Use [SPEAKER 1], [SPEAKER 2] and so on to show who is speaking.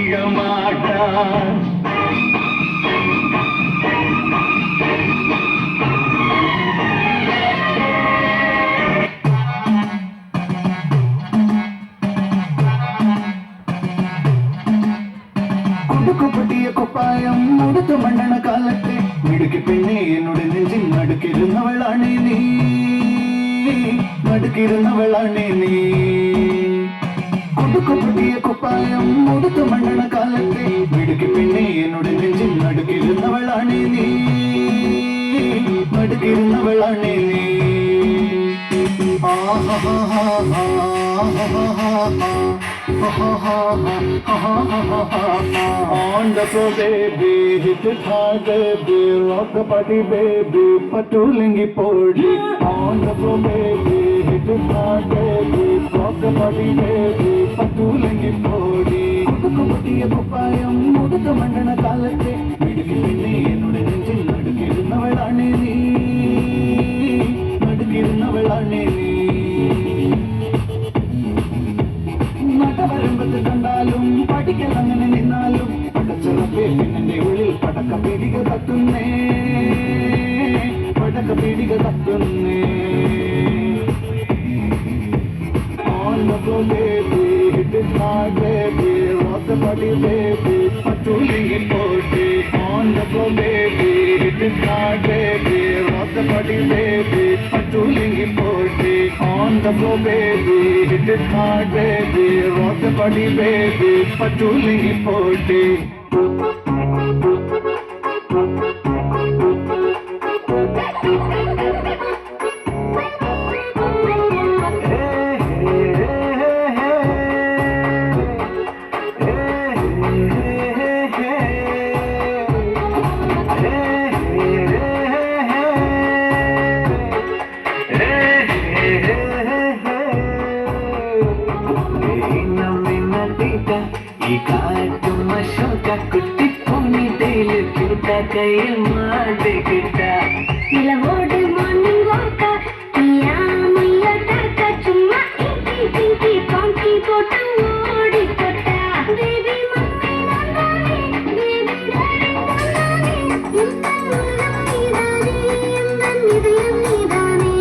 [SPEAKER 1] ஒழிய மாட்டார். குடுக்கப்பட்டிய குப்பாயம் முடுத்த மன்னன காலத்தை மிடுக்கு பெண்ணே என்னுடைய நெஞ்சின் நடுக்கிருந்தவளானே நீ, நடுக்கிருந்தவளானே நீ. குடுக்கப்பட்டிய குப்பாயம் முடுத்த மன்னன காலத்தை மிடுக்கு பெண்ணே என்னுடைய நெஞ்சின் நடுக்கிருந்தவளானே நீ, நடுக்கிருந்தவளானே நீ. On the floor, baby, hit it hard, baby, rock the party, baby, patulingi podi. On the floor, baby, hit it hard, baby, rock the party, baby, patulingi podi. Kudukupatiya kuppayam mudutha mandana kalatte vidukki pinne ennude nenjil nadukirunnavalane nee, nadukirunnavalane nee. നടവരമ്പത്ത് കണ്ടാലും പഠിക്കലങ്ങനെ നിന്നാലും പടച്ചുറപ്പേ പിന്നെന്റെ ഉള്ളിൽ പടക്ക പീടിക തട്ടുന്നേ, പടക്ക പീടിക തട്ടുന്നേ. On the floor, baby, hit it hard, baby, rock the body, baby, patulingi podi. On the floor, baby, hit it hard, baby, rock the body, baby, patulingi podi. On the floor, baby, hit it hard, baby, rock the body, baby, patulingi podi.
[SPEAKER 2] கையில் மாட்டுக்கிட்டா நிலவோடு morning வாக்கா மையா டாக்கா சும்மா இங்கி பிங்கி பாங்கி போட்டு ஓடி போட்டா. Baby mummy நானே, baby daddy நானே, இந்த உலகம் நீதானே, எந்த இதயம் நீதானே.